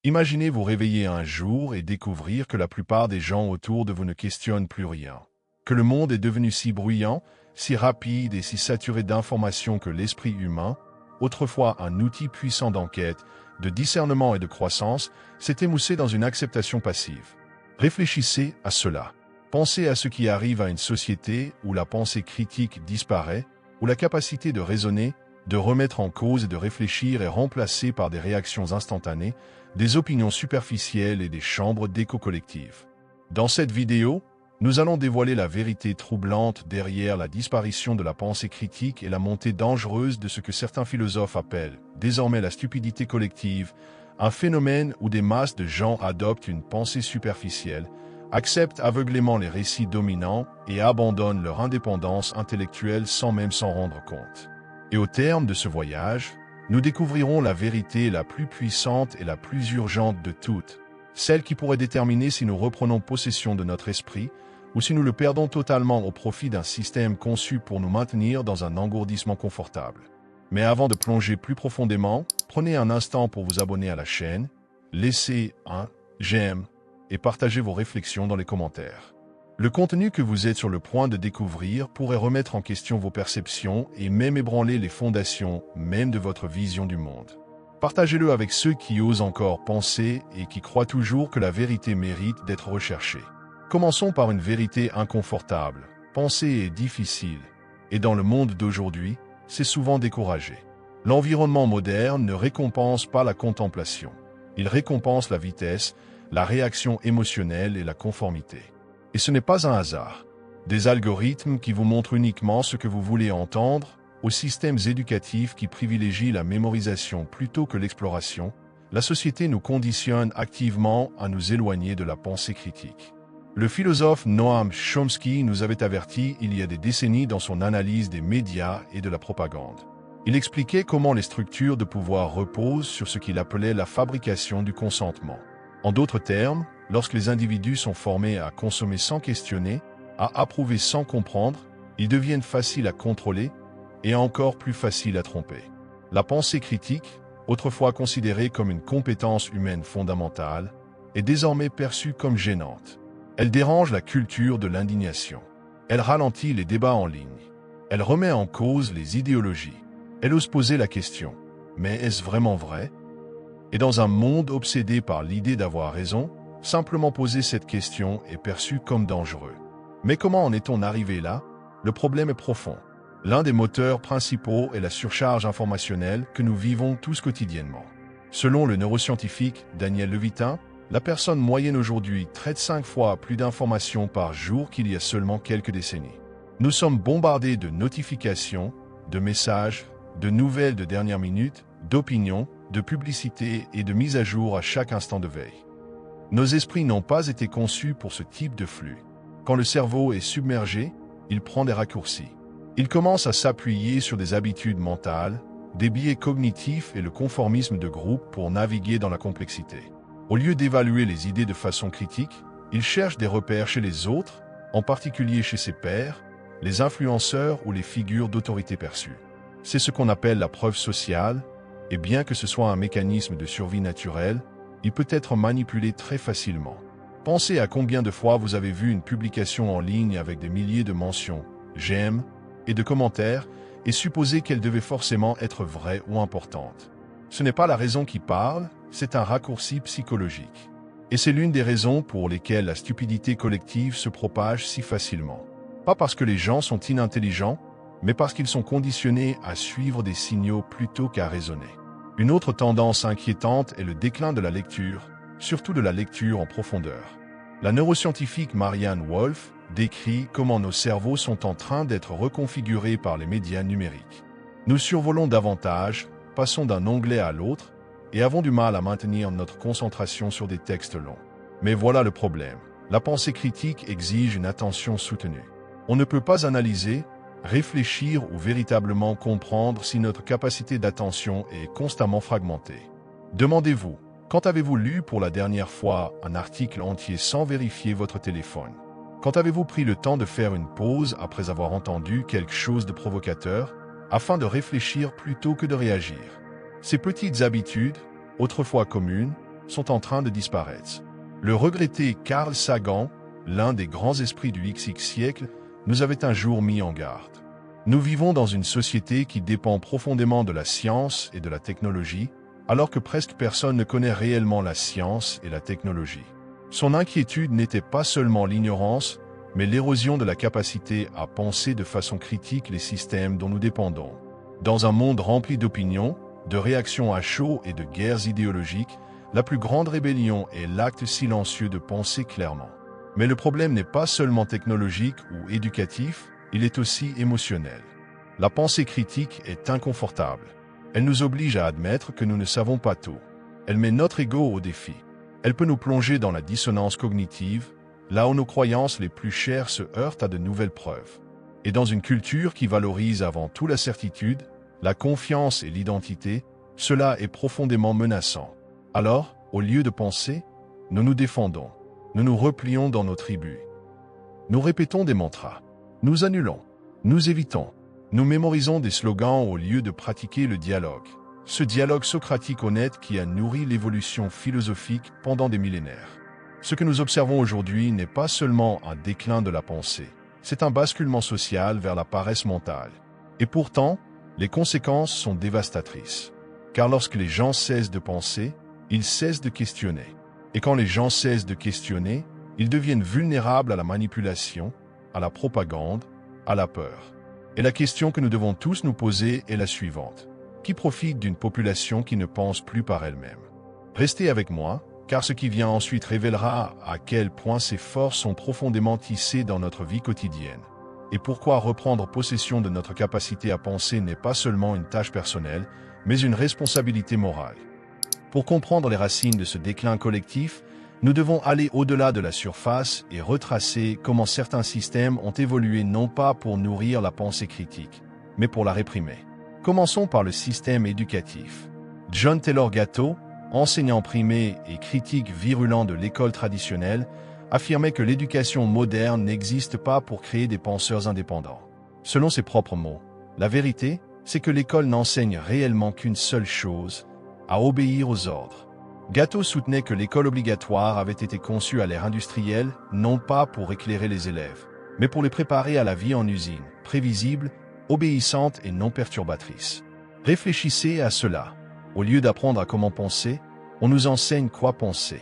Imaginez vous réveiller un jour et découvrir que la plupart des gens autour de vous ne questionnent plus rien. Que le monde est devenu si bruyant, si rapide et si saturé d'informations que l'esprit humain, autrefois un outil puissant d'enquête, de discernement et de croissance, s'est émoussé dans une acceptation passive. Réfléchissez à cela. Pensez à ce qui arrive à une société où la pensée critique disparaît, où la capacité de raisonner, de remettre en cause et de réfléchir est remplacée par des réactions instantanées, des opinions superficielles et des chambres d'écho collectives. Dans cette vidéo, nous allons dévoiler la vérité troublante derrière la disparition de la pensée critique et la montée dangereuse de ce que certains philosophes appellent désormais la stupidité collective, un phénomène où des masses de gens adoptent une pensée superficielle, acceptent aveuglément les récits dominants et abandonnent leur indépendance intellectuelle sans même s'en rendre compte. Et au terme de ce voyage, nous découvrirons la vérité la plus puissante et la plus urgente de toutes, celle qui pourrait déterminer si nous reprenons possession de notre esprit ou si nous le perdons totalement au profit d'un système conçu pour nous maintenir dans un engourdissement confortable. Mais avant de plonger plus profondément, prenez un instant pour vous abonner à la chaîne, laissez un j'aime et partagez vos réflexions dans les commentaires. Le contenu que vous êtes sur le point de découvrir pourrait remettre en question vos perceptions et même ébranler les fondations même de votre vision du monde. Partagez-le avec ceux qui osent encore penser et qui croient toujours que la vérité mérite d'être recherchée. Commençons par une vérité inconfortable. Penser est difficile, et dans le monde d'aujourd'hui, c'est souvent découragé. L'environnement moderne ne récompense pas la contemplation. Il récompense la vitesse, la réaction émotionnelle et la conformité. Et ce n'est pas un hasard. Des algorithmes qui vous montrent uniquement ce que vous voulez entendre, aux systèmes éducatifs qui privilégient la mémorisation plutôt que l'exploration, la société nous conditionne activement à nous éloigner de la pensée critique. Le philosophe Noam Chomsky nous avait avertis il y a des décennies dans son analyse des médias et de la propagande. Il expliquait comment les structures de pouvoir reposent sur ce qu'il appelait la fabrication du consentement. En d'autres termes, lorsque les individus sont formés à consommer sans questionner, à approuver sans comprendre, ils deviennent faciles à contrôler et encore plus faciles à tromper. La pensée critique, autrefois considérée comme une compétence humaine fondamentale, est désormais perçue comme gênante. Elle dérange la culture de l'indignation. Elle ralentit les débats en ligne. Elle remet en cause les idéologies. Elle ose poser la question, mais est-ce vraiment vrai? Et dans un monde obsédé par l'idée d'avoir raison, simplement poser cette question est perçu comme dangereux. Mais comment en est-on arrivé là? Le problème est profond. L'un des moteurs principaux est la surcharge informationnelle que nous vivons tous quotidiennement. Selon le neuroscientifique Daniel Levitin, la personne moyenne aujourd'hui traite 5 fois plus d'informations par jour qu'il y a seulement quelques décennies. Nous sommes bombardés de notifications, de messages, de nouvelles de dernière minute, d'opinions, de publicités et de mises à jour à chaque instant de veille. Nos esprits n'ont pas été conçus pour ce type de flux. Quand le cerveau est submergé, il prend des raccourcis. Il commence à s'appuyer sur des habitudes mentales, des biais cognitifs et le conformisme de groupe pour naviguer dans la complexité. Au lieu d'évaluer les idées de façon critique, il cherche des repères chez les autres, en particulier chez ses pairs, les influenceurs ou les figures d'autorité perçues. C'est ce qu'on appelle la preuve sociale, et bien que ce soit un mécanisme de survie naturelle, il peut être manipulé très facilement. Pensez à combien de fois vous avez vu une publication en ligne avec des milliers de mentions, j'aime, et de commentaires, et supposé qu'elle devait forcément être vraie ou importante. Ce n'est pas la raison qui parle, c'est un raccourci psychologique. Et c'est l'une des raisons pour lesquelles la stupidité collective se propage si facilement. Pas parce que les gens sont inintelligents, mais parce qu'ils sont conditionnés à suivre des signaux plutôt qu'à raisonner. Une autre tendance inquiétante est le déclin de la lecture, surtout de la lecture en profondeur. La neuroscientifique Marianne Wolf décrit comment nos cerveaux sont en train d'être reconfigurés par les médias numériques. Nous survolons davantage, passons d'un onglet à l'autre, et avons du mal à maintenir notre concentration sur des textes longs. Mais voilà le problème. La pensée critique exige une attention soutenue. On ne peut pas analyser, réfléchir ou véritablement comprendre si notre capacité d'attention est constamment fragmentée. Demandez-vous, quand avez-vous lu pour la dernière fois un article entier sans vérifier votre téléphone? Quand avez-vous pris le temps de faire une pause après avoir entendu quelque chose de provocateur, afin de réfléchir plutôt que de réagir? Ces petites habitudes, autrefois communes, sont en train de disparaître. Le regretté Carl Sagan, l'un des grands esprits du XX siècle, nous avait un jour mis en garde. Nous vivons dans une société qui dépend profondément de la science et de la technologie, alors que presque personne ne connaît réellement la science et la technologie. Son inquiétude n'était pas seulement l'ignorance, mais l'érosion de la capacité à penser de façon critique les systèmes dont nous dépendons. Dans un monde rempli d'opinions, de réactions à chaud et de guerres idéologiques, la plus grande rébellion est l'acte silencieux de penser clairement. Mais le problème n'est pas seulement technologique ou éducatif, il est aussi émotionnel. La pensée critique est inconfortable. Elle nous oblige à admettre que nous ne savons pas tout. Elle met notre ego au défi. Elle peut nous plonger dans la dissonance cognitive, là où nos croyances les plus chères se heurtent à de nouvelles preuves. Et dans une culture qui valorise avant tout la certitude, la confiance et l'identité, cela est profondément menaçant. Alors, au lieu de penser, nous nous défendons. Nous nous replions dans nos tribus. Nous répétons des mantras. Nous annulons. Nous évitons. Nous mémorisons des slogans au lieu de pratiquer le dialogue. Ce dialogue socratique honnête qui a nourri l'évolution philosophique pendant des millénaires. Ce que nous observons aujourd'hui n'est pas seulement un déclin de la pensée. C'est un basculement social vers la paresse mentale. Et pourtant, les conséquences sont dévastatrices. Car lorsque les gens cessent de penser, ils cessent de questionner. Et quand les gens cessent de questionner, ils deviennent vulnérables à la manipulation, à la propagande, à la peur. Et la question que nous devons tous nous poser est la suivante. Qui profite d'une population qui ne pense plus par elle-même? Restez avec moi, car ce qui vient ensuite révélera à quel point ces forces sont profondément tissées dans notre vie quotidienne. Et pourquoi reprendre possession de notre capacité à penser n'est pas seulement une tâche personnelle, mais une responsabilité morale. Pour comprendre les racines de ce déclin collectif, nous devons aller au-delà de la surface et retracer comment certains systèmes ont évolué non pas pour nourrir la pensée critique, mais pour la réprimer. Commençons par le système éducatif. John Taylor Gatto, enseignant primé et critique virulent de l'école traditionnelle, affirmait que l'éducation moderne n'existe pas pour créer des penseurs indépendants. Selon ses propres mots, la vérité, c'est que l'école n'enseigne réellement qu'une seule chose, à obéir aux ordres. Gatto soutenait que l'école obligatoire avait été conçue à l'ère industrielle, non pas pour éclairer les élèves, mais pour les préparer à la vie en usine, prévisible, obéissante et non perturbatrice. Réfléchissez à cela. Au lieu d'apprendre à comment penser, on nous enseigne quoi penser.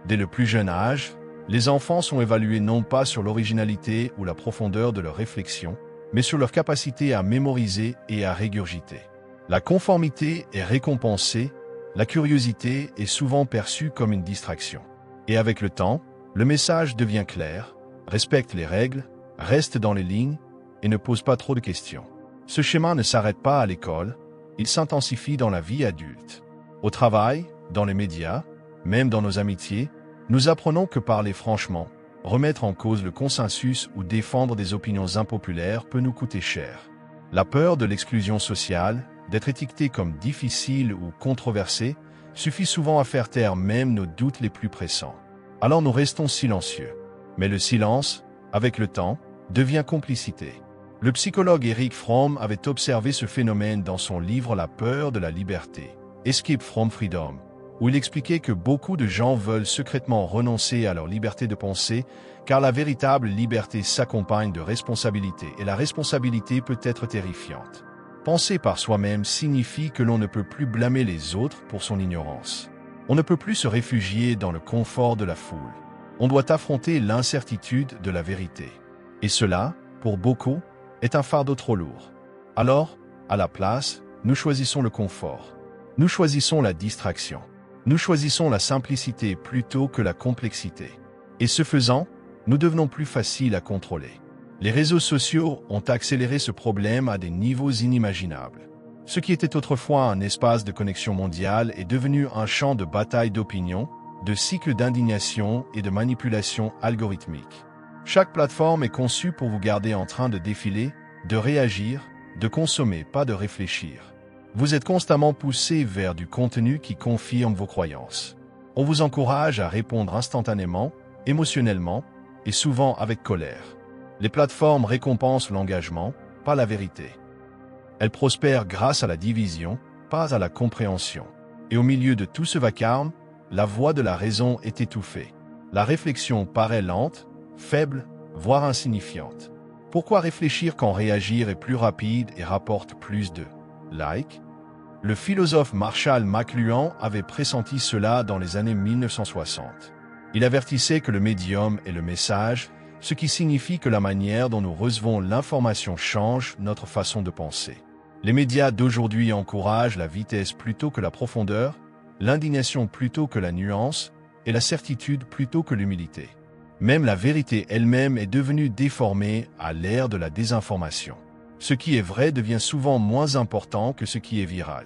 Dès le plus jeune âge, les enfants sont évalués non pas sur l'originalité ou la profondeur de leur réflexion, mais sur leur capacité à mémoriser et à régurgiter. La conformité est récompensée, la curiosité est souvent perçue comme une distraction. Et avec le temps, le message devient clair, respecte les règles, reste dans les lignes et ne pose pas trop de questions. Ce schéma ne s'arrête pas à l'école, il s'intensifie dans la vie adulte. Au travail, dans les médias, même dans nos amitiés, nous apprenons que parler franchement, remettre en cause le consensus ou défendre des opinions impopulaires peut nous coûter cher. La peur de l'exclusion sociale, d'être étiqueté comme difficile ou controversé, suffit souvent à faire taire même nos doutes les plus pressants. Alors nous restons silencieux. Mais le silence, avec le temps, devient complicité. Le psychologue Erich Fromm avait observé ce phénomène dans son livre La peur de la liberté, Escape from Freedom, où il expliquait que beaucoup de gens veulent secrètement renoncer à leur liberté de penser, car la véritable liberté s'accompagne de responsabilité, et la responsabilité peut être terrifiante. Penser par soi-même signifie que l'on ne peut plus blâmer les autres pour son ignorance. On ne peut plus se réfugier dans le confort de la foule. On doit affronter l'incertitude de la vérité. Et cela, pour beaucoup, est un fardeau trop lourd. Alors, à la place, nous choisissons le confort. Nous choisissons la distraction. Nous choisissons la simplicité plutôt que la complexité. Et ce faisant, nous devenons plus faciles à contrôler. Les réseaux sociaux ont accéléré ce problème à des niveaux inimaginables. Ce qui était autrefois un espace de connexion mondiale est devenu un champ de bataille d'opinion, de cycles d'indignation et de manipulation algorithmique. Chaque plateforme est conçue pour vous garder en train de défiler, de réagir, de consommer, pas de réfléchir. Vous êtes constamment poussé vers du contenu qui confirme vos croyances. On vous encourage à répondre instantanément, émotionnellement, et souvent avec colère. Les plateformes récompensent l'engagement, pas la vérité. Elles prospèrent grâce à la division, pas à la compréhension. Et au milieu de tout ce vacarme, la voix de la raison est étouffée. La réflexion paraît lente, faible, voire insignifiante. Pourquoi réfléchir quand réagir est plus rapide et rapporte plus de likes? Le philosophe Marshall McLuhan avait pressenti cela dans les années 1960. Il avertissait que le médium est le message, ce qui signifie que la manière dont nous recevons l'information change notre façon de penser. Les médias d'aujourd'hui encouragent la vitesse plutôt que la profondeur, l'indignation plutôt que la nuance et la certitude plutôt que l'humilité. Même la vérité elle-même est devenue déformée à l'ère de la désinformation. Ce qui est vrai devient souvent moins important que ce qui est viral.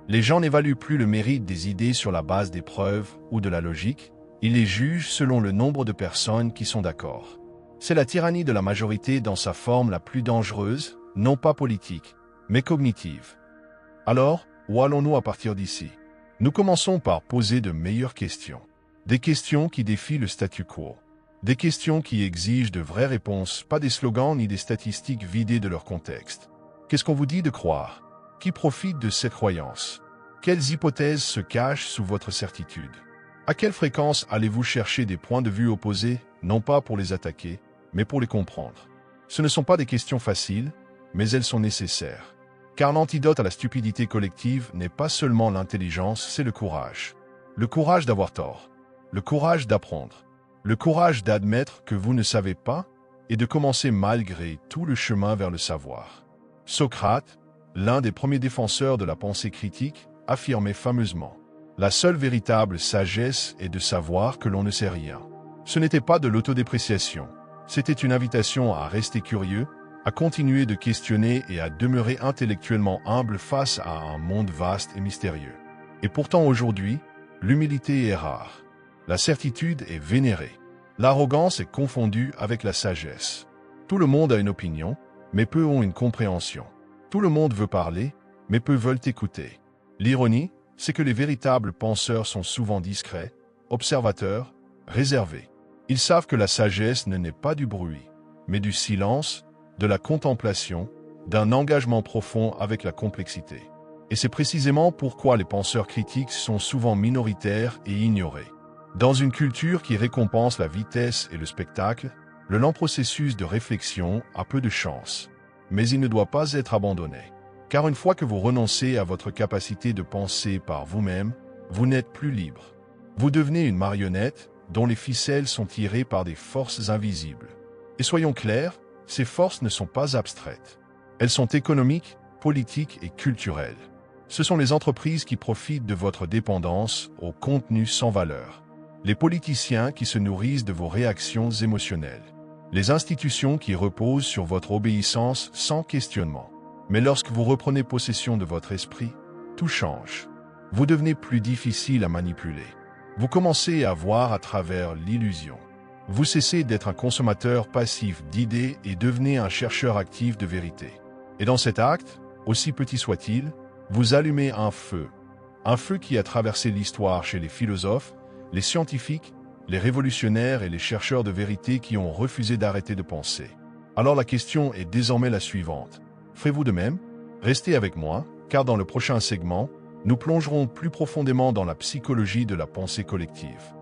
Les gens n'évaluent plus le mérite des idées sur la base des preuves ou de la logique, ils les jugent selon le nombre de personnes qui sont d'accord. C'est la tyrannie de la majorité dans sa forme la plus dangereuse, non pas politique, mais cognitive. Alors, où allons-nous à partir d'ici? Nous commençons par poser de meilleures questions. Des questions qui défient le statu quo. Des questions qui exigent de vraies réponses, pas des slogans ni des statistiques vidées de leur contexte. Qu'est-ce qu'on vous dit de croire? Qui profite de cette croyance? Quelles hypothèses se cachent sous votre certitude? À quelle fréquence allez-vous chercher des points de vue opposés, non pas pour les attaquer, mais pour les comprendre? Ce ne sont pas des questions faciles, mais elles sont nécessaires. Car l'antidote à la stupidité collective n'est pas seulement l'intelligence, c'est le courage. Le courage d'avoir tort. Le courage d'apprendre. Le courage d'admettre que vous ne savez pas et de commencer malgré tout le chemin vers le savoir. Socrate, l'un des premiers défenseurs de la pensée critique, affirmait fameusement « La seule véritable sagesse est de savoir que l'on ne sait rien ». Ce n'était pas de l'autodépréciation, c'était une invitation à rester curieux, à continuer de questionner et à demeurer intellectuellement humble face à un monde vaste et mystérieux. Et pourtant aujourd'hui, l'humilité est rare. La certitude est vénérée. L'arrogance est confondue avec la sagesse. Tout le monde a une opinion, mais peu ont une compréhension. Tout le monde veut parler, mais peu veulent écouter. L'ironie, c'est que les véritables penseurs sont souvent discrets, observateurs, réservés. Ils savent que la sagesse ne naît pas du bruit, mais du silence, de la contemplation, d'un engagement profond avec la complexité. Et c'est précisément pourquoi les penseurs critiques sont souvent minoritaires et ignorés. Dans une culture qui récompense la vitesse et le spectacle, le lent processus de réflexion a peu de chance. Mais il ne doit pas être abandonné. Car une fois que vous renoncez à votre capacité de penser par vous-même, vous n'êtes plus libre. Vous devenez une marionnette dont les ficelles sont tirées par des forces invisibles. Et soyons clairs, ces forces ne sont pas abstraites. Elles sont économiques, politiques et culturelles. Ce sont les entreprises qui profitent de votre dépendance au contenu sans valeur. Les politiciens qui se nourrissent de vos réactions émotionnelles. Les institutions qui reposent sur votre obéissance sans questionnement. Mais lorsque vous reprenez possession de votre esprit, tout change. Vous devenez plus difficile à manipuler. Vous commencez à voir à travers l'illusion. Vous cessez d'être un consommateur passif d'idées et devenez un chercheur actif de vérité. Et dans cet acte, aussi petit soit-il, vous allumez un feu. Un feu qui a traversé l'histoire chez les philosophes, les scientifiques, les révolutionnaires et les chercheurs de vérité qui ont refusé d'arrêter de penser. Alors la question est désormais la suivante. Ferez-vous de même? Restez avec moi, car dans le prochain segment, nous plongerons plus profondément dans la psychologie de la pensée collective.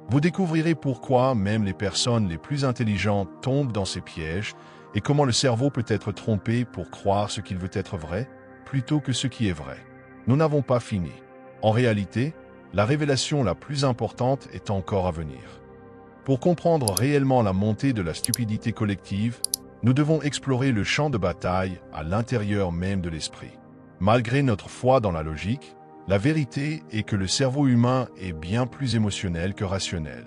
Vous découvrirez pourquoi même les personnes les plus intelligentes tombent dans ces pièges et comment le cerveau peut être trompé pour croire ce qu'il veut être vrai, plutôt que ce qui est vrai. Nous n'avons pas fini. En réalité, la révélation la plus importante est encore à venir. Pour comprendre réellement la montée de la stupidité collective, nous devons explorer le champ de bataille à l'intérieur même de l'esprit. Malgré notre foi dans la logique, la vérité est que le cerveau humain est bien plus émotionnel que rationnel.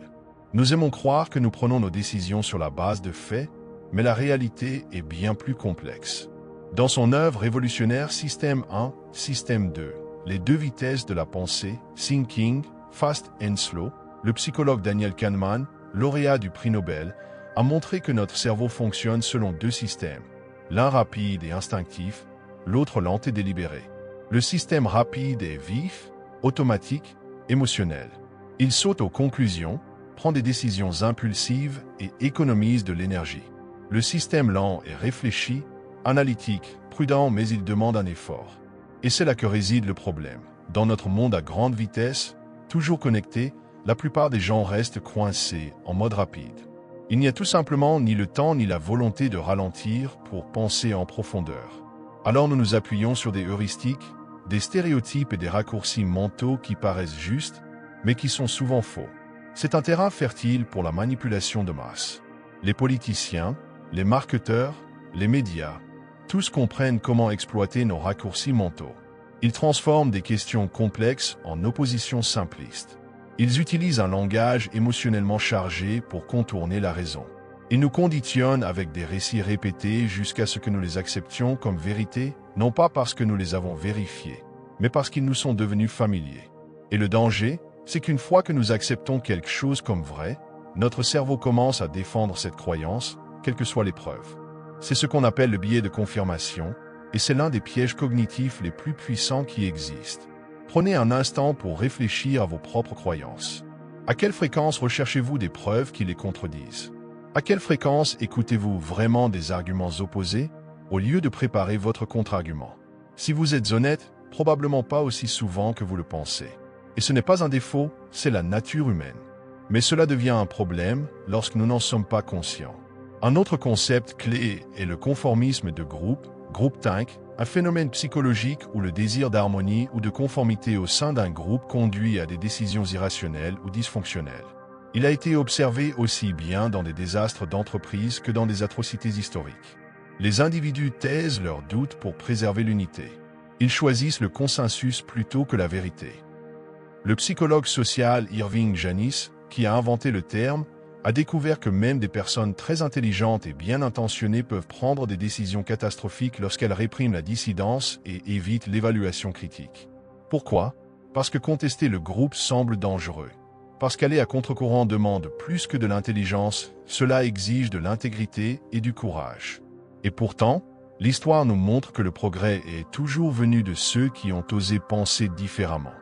Nous aimons croire que nous prenons nos décisions sur la base de faits, mais la réalité est bien plus complexe. Dans son œuvre révolutionnaire Système 1, Système 2, les deux vitesses de la pensée, Thinking, Fast and Slow, le psychologue Daniel Kahneman, lauréat du prix Nobel, a montré que notre cerveau fonctionne selon deux systèmes, l'un rapide et instinctif, l'autre lent et délibéré. Le système rapide est vif, automatique, émotionnel. Il saute aux conclusions, prend des décisions impulsives et économise de l'énergie. Le système lent est réfléchi, analytique, prudent, mais il demande un effort. Et c'est là que réside le problème. Dans notre monde à grande vitesse, toujours connectés, la plupart des gens restent coincés en mode rapide. Il n'y a tout simplement ni le temps ni la volonté de ralentir pour penser en profondeur. Alors nous nous appuyons sur des heuristiques, des stéréotypes et des raccourcis mentaux qui paraissent justes, mais qui sont souvent faux. C'est un terrain fertile pour la manipulation de masse. Les politiciens, les marketeurs, les médias, tous comprennent comment exploiter nos raccourcis mentaux. Ils transforment des questions complexes en oppositions simplistes. Ils utilisent un langage émotionnellement chargé pour contourner la raison. Ils nous conditionnent avec des récits répétés jusqu'à ce que nous les acceptions comme vérité, non pas parce que nous les avons vérifiés, mais parce qu'ils nous sont devenus familiers. Et le danger, c'est qu'une fois que nous acceptons quelque chose comme vrai, notre cerveau commence à défendre cette croyance, quelles que soient les preuves. C'est ce qu'on appelle le biais de confirmation, et c'est l'un des pièges cognitifs les plus puissants qui existent. Prenez un instant pour réfléchir à vos propres croyances. À quelle fréquence recherchez-vous des preuves qui les contredisent? À quelle fréquence écoutez-vous vraiment des arguments opposés, au lieu de préparer votre contre-argument? Si vous êtes honnête, probablement pas aussi souvent que vous le pensez. Et ce n'est pas un défaut, c'est la nature humaine. Mais cela devient un problème lorsque nous n'en sommes pas conscients. Un autre concept clé est le conformisme de groupe, groupthink, un phénomène psychologique où le désir d'harmonie ou de conformité au sein d'un groupe conduit à des décisions irrationnelles ou dysfonctionnelles. Il a été observé aussi bien dans des désastres d'entreprise que dans des atrocités historiques. Les individus taisent leurs doutes pour préserver l'unité. Ils choisissent le consensus plutôt que la vérité. Le psychologue social Irving Janis, qui a inventé le terme, a découvert que même des personnes très intelligentes et bien intentionnées peuvent prendre des décisions catastrophiques lorsqu'elles répriment la dissidence et évitent l'évaluation critique. Pourquoi? Parce que contester le groupe semble dangereux. Parce qu'aller à contre-courant demande plus que de l'intelligence, cela exige de l'intégrité et du courage. Et pourtant, l'histoire nous montre que le progrès est toujours venu de ceux qui ont osé penser différemment.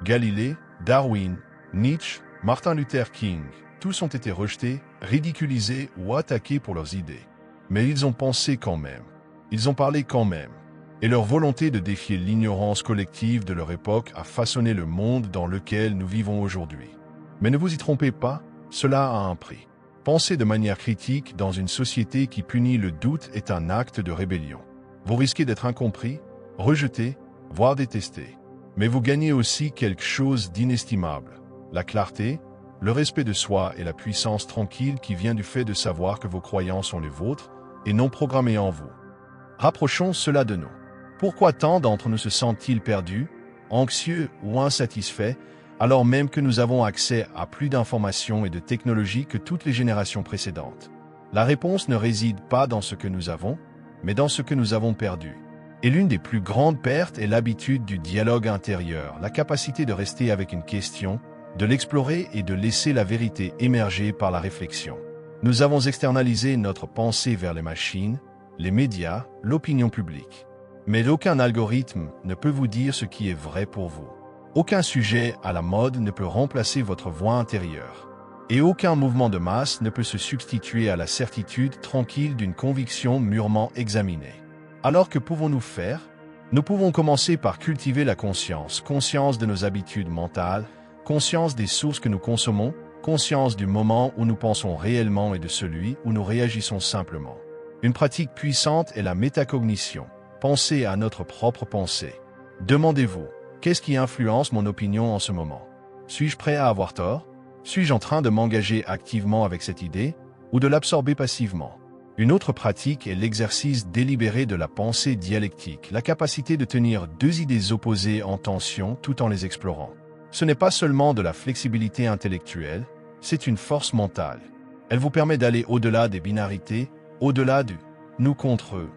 Galilée, Darwin, Nietzsche, Martin Luther King, tous ont été rejetés, ridiculisés ou attaqués pour leurs idées. Mais ils ont pensé quand même. Ils ont parlé quand même. Et leur volonté de défier l'ignorance collective de leur époque a façonné le monde dans lequel nous vivons aujourd'hui. Mais ne vous y trompez pas, cela a un prix. Penser de manière critique dans une société qui punit le doute est un acte de rébellion. Vous risquez d'être incompris, rejeté, voire détesté. Mais vous gagnez aussi quelque chose d'inestimable, la clarté, le respect de soi et la puissance tranquille qui vient du fait de savoir que vos croyances sont les vôtres et non programmées en vous. Rapprochons cela de nous. Pourquoi tant d'entre nous se sentent-ils perdus, anxieux ou insatisfaits, alors même que nous avons accès à plus d'informations et de technologies que toutes les générations précédentes? La réponse ne réside pas dans ce que nous avons, mais dans ce que nous avons perdu. Et l'une des plus grandes pertes est l'habitude du dialogue intérieur, la capacité de rester avec une question, de l'explorer et de laisser la vérité émerger par la réflexion. Nous avons externalisé notre pensée vers les machines, les médias, l'opinion publique. Mais aucun algorithme ne peut vous dire ce qui est vrai pour vous. Aucun sujet à la mode ne peut remplacer votre voix intérieure. Et aucun mouvement de masse ne peut se substituer à la certitude tranquille d'une conviction mûrement examinée. Alors que pouvons-nous faire? Nous pouvons commencer par cultiver la conscience de nos habitudes mentales, conscience des sources que nous consommons, conscience du moment où nous pensons réellement et de celui où nous réagissons simplement. Une pratique puissante est la métacognition. Pensez à notre propre pensée. Demandez-vous, qu'est-ce qui influence mon opinion en ce moment? Suis-je prêt à avoir tort? Suis-je en train de m'engager activement avec cette idée ou de l'absorber passivement? Une autre pratique est l'exercice délibéré de la pensée dialectique, la capacité de tenir deux idées opposées en tension tout en les explorant. Ce n'est pas seulement de la flexibilité intellectuelle, c'est une force mentale. Elle vous permet d'aller au-delà des binarités, au-delà du « nous contre eux »,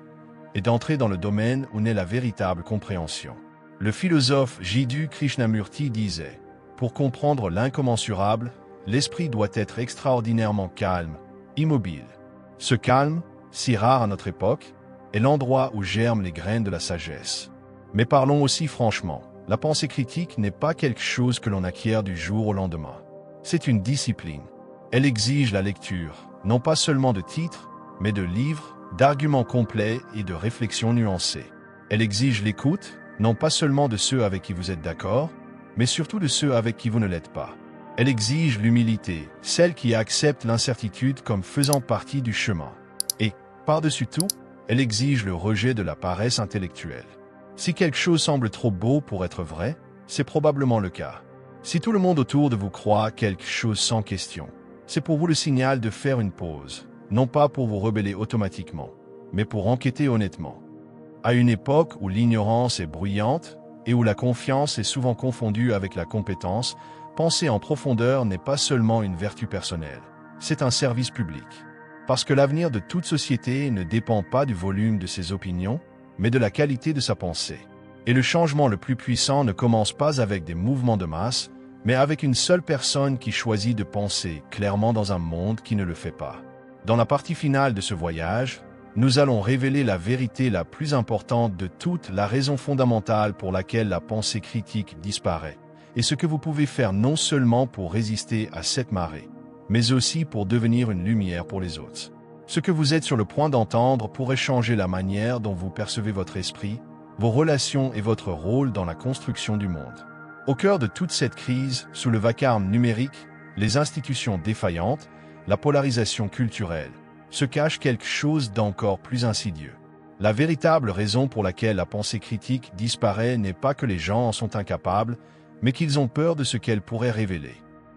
et d'entrer dans le domaine où naît la véritable compréhension. Le philosophe Jiddu Krishnamurti disait « Pour comprendre l'incommensurable, l'esprit doit être extraordinairement calme, immobile. Ce calme, si rare à notre époque, est l'endroit où germent les graines de la sagesse. » Mais parlons aussi franchement. La pensée critique n'est pas quelque chose que l'on acquiert du jour au lendemain. C'est une discipline. Elle exige la lecture, non pas seulement de titres, mais de livres, d'arguments complets et de réflexions nuancées. Elle exige l'écoute, non pas seulement de ceux avec qui vous êtes d'accord, mais surtout de ceux avec qui vous ne l'êtes pas. Elle exige l'humilité, celle qui accepte l'incertitude comme faisant partie du chemin. Et, par-dessus tout, elle exige le rejet de la paresse intellectuelle. Si quelque chose semble trop beau pour être vrai, c'est probablement le cas. Si tout le monde autour de vous croit quelque chose sans question, c'est pour vous le signal de faire une pause, non pas pour vous rebeller automatiquement, mais pour enquêter honnêtement. À une époque où l'ignorance est bruyante et où la confiance est souvent confondue avec la compétence, penser en profondeur n'est pas seulement une vertu personnelle, c'est un service public. Parce que l'avenir de toute société ne dépend pas du volume de ses opinions, mais de la qualité de sa pensée. Et le changement le plus puissant ne commence pas avec des mouvements de masse, mais avec une seule personne qui choisit de penser clairement dans un monde qui ne le fait pas. Dans la partie finale de ce voyage, nous allons révéler la vérité la plus importante de toute, la raison fondamentale pour laquelle la pensée critique disparaît, et ce que vous pouvez faire non seulement pour résister à cette marée, mais aussi pour devenir une lumière pour les autres. Ce que vous êtes sur le point d'entendre pourrait changer la manière dont vous percevez votre esprit, vos relations et votre rôle dans la construction du monde. Au cœur de toute cette crise, sous le vacarme numérique, les institutions défaillantes, la polarisation culturelle, se cache quelque chose d'encore plus insidieux. La véritable raison pour laquelle la pensée critique disparaît n'est pas que les gens en sont incapables, mais qu'ils ont peur de ce qu'elle pourrait révéler.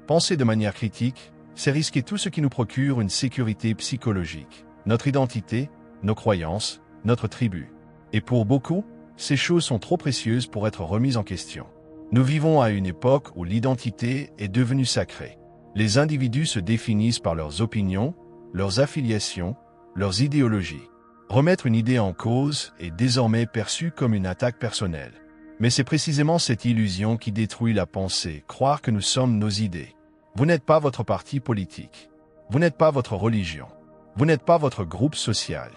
Penser de manière critique, c'est risquer tout ce qui nous procure une sécurité psychologique, notre identité, nos croyances, notre tribu. Et pour beaucoup, ces choses sont trop précieuses pour être remises en question. Nous vivons à une époque où l'identité est devenue sacrée. Les individus se définissent par leurs opinions, leurs affiliations, leurs idéologies. Remettre une idée en cause est désormais perçu comme une attaque personnelle. Mais c'est précisément cette illusion qui détruit la pensée, croire que nous sommes nos idées. Vous n'êtes pas votre parti politique. Vous n'êtes pas votre religion. Vous n'êtes pas votre groupe social.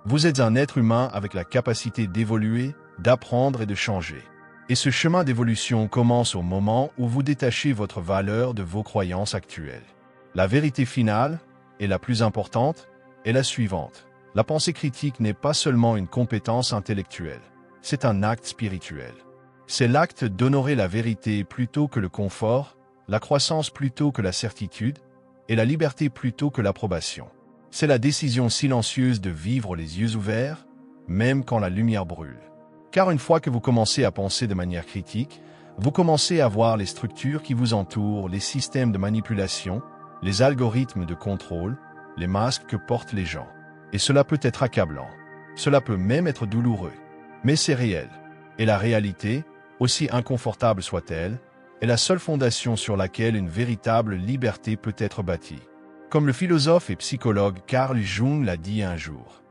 Vous êtes un être humain avec la capacité d'évoluer, d'apprendre et de changer. Et ce chemin d'évolution commence au moment où vous détachez votre valeur de vos croyances actuelles. La vérité finale, et la plus importante, est la suivante. La pensée critique n'est pas seulement une compétence intellectuelle, c'est un acte spirituel. C'est l'acte d'honorer la vérité plutôt que le confort, la croissance plutôt que la certitude, et la liberté plutôt que l'approbation. C'est la décision silencieuse de vivre les yeux ouverts, même quand la lumière brûle. Car une fois que vous commencez à penser de manière critique, vous commencez à voir les structures qui vous entourent, les systèmes de manipulation, les algorithmes de contrôle, les masques que portent les gens. Et cela peut être accablant. Cela peut même être douloureux. Mais c'est réel. Et la réalité, aussi inconfortable soit-elle, est la seule fondation sur laquelle une véritable liberté peut être bâtie. Comme le philosophe et psychologue Carl Jung l'a dit un jour.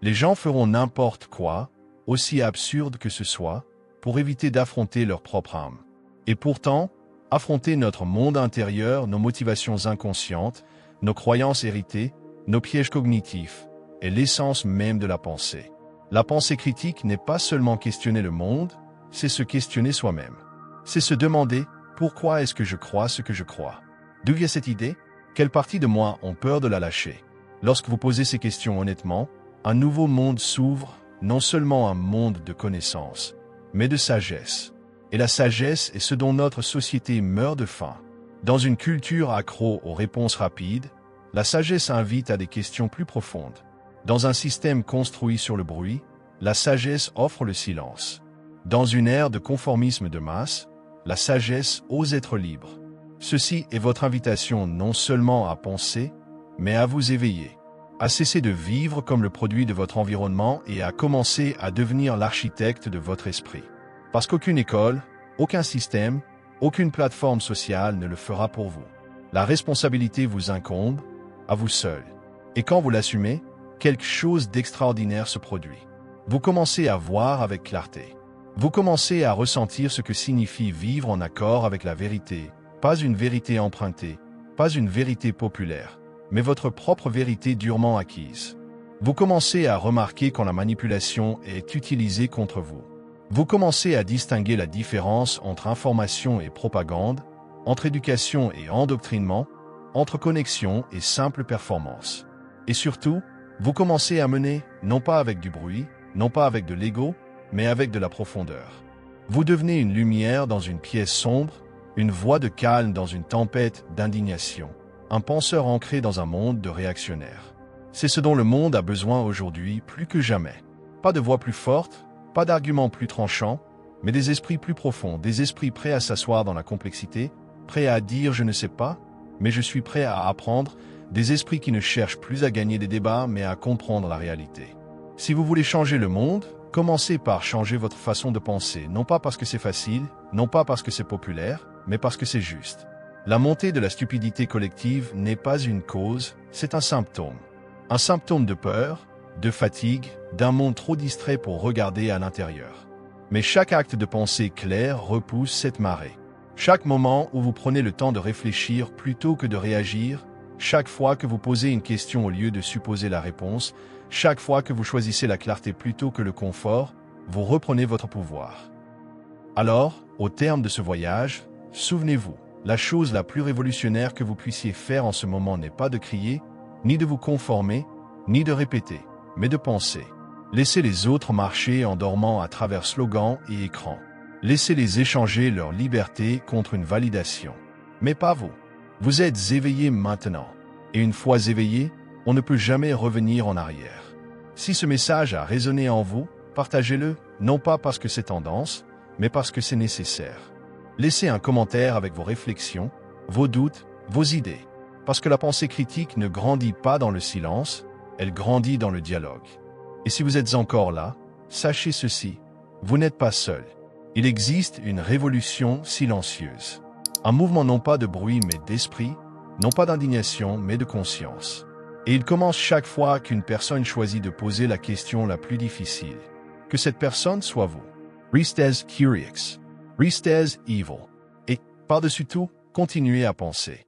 Les gens feront n'importe quoi, aussi absurde que ce soit, pour éviter d'affronter leur propre âme. Et pourtant, affronter notre monde intérieur, nos motivations inconscientes, nos croyances héritées, nos pièges cognitifs, est l'essence même de la pensée. La pensée critique n'est pas seulement questionner le monde, c'est se questionner soi-même. C'est se demander « Pourquoi est-ce que je crois ce que je crois ?» D'où vient cette idée? Quelle partie de moi ont peur de la lâcher? Lorsque vous posez ces questions honnêtement, un nouveau monde s'ouvre, non seulement un monde de connaissances, mais de sagesse. Et la sagesse est ce dont notre société meurt de faim. Dans une culture accro aux réponses rapides, la sagesse invite à des questions plus profondes. Dans un système construit sur le bruit, la sagesse offre le silence. Dans une ère de conformisme de masse, la sagesse ose être libre. Ceci est votre invitation non seulement à penser, mais à vous éveiller, à cesser de vivre comme le produit de votre environnement et à commencer à devenir l'architecte de votre esprit. Parce qu'aucune école, aucun système, aucune plateforme sociale ne le fera pour vous. La responsabilité vous incombe, à vous seul. Et quand vous l'assumez, quelque chose d'extraordinaire se produit. Vous commencez à voir avec clarté. Vous commencez à ressentir ce que signifie vivre en accord avec la vérité, pas une vérité empruntée, pas une vérité populaire, mais votre propre vérité durement acquise. Vous commencez à remarquer quand la manipulation est utilisée contre vous. Vous commencez à distinguer la différence entre information et propagande, entre éducation et endoctrinement, entre connexion et simple performance. Et surtout, vous commencez à mener, non pas avec du bruit, non pas avec de l'ego, mais avec de la profondeur. Vous devenez une lumière dans une pièce sombre, une voix de calme dans une tempête d'indignation, un penseur ancré dans un monde de réactionnaires. C'est ce dont le monde a besoin aujourd'hui plus que jamais. Pas de voix plus forte, pas d'arguments plus tranchants, mais des esprits plus profonds, des esprits prêts à s'asseoir dans la complexité, prêts à dire « je ne sais pas », mais je suis prêt à apprendre, des esprits qui ne cherchent plus à gagner des débats, mais à comprendre la réalité. Si vous voulez changer le monde, commencez par changer votre façon de penser, non pas parce que c'est facile, non pas parce que c'est populaire, mais parce que c'est juste. La montée de la stupidité collective n'est pas une cause, c'est un symptôme. Un symptôme de peur, de fatigue, d'un monde trop distrait pour regarder à l'intérieur. Mais chaque acte de pensée clair repousse cette marée. Chaque moment où vous prenez le temps de réfléchir plutôt que de réagir, chaque fois que vous posez une question au lieu de supposer la réponse, chaque fois que vous choisissez la clarté plutôt que le confort, vous reprenez votre pouvoir. Alors, au terme de ce voyage, souvenez-vous, la chose la plus révolutionnaire que vous puissiez faire en ce moment n'est pas de crier, ni de vous conformer, ni de répéter, mais de penser. Laissez les autres marcher en dormant à travers slogans et écrans. Laissez-les échanger leur liberté contre une validation. Mais pas vous. Vous êtes éveillés maintenant. Et une fois éveillés, on ne peut jamais revenir en arrière. Si ce message a résonné en vous, partagez-le, non pas parce que c'est tendance, mais parce que c'est nécessaire. Laissez un commentaire avec vos réflexions, vos doutes, vos idées. Parce que la pensée critique ne grandit pas dans le silence, elle grandit dans le dialogue. Et si vous êtes encore là, sachez ceci, vous n'êtes pas seul. Il existe une révolution silencieuse. Un mouvement non pas de bruit mais d'esprit, non pas d'indignation mais de conscience. Et il commence chaque fois qu'une personne choisit de poser la question la plus difficile. Que cette personne soit vous. Restez curieux. Restez evil. Et, par-dessus tout, continuez à penser.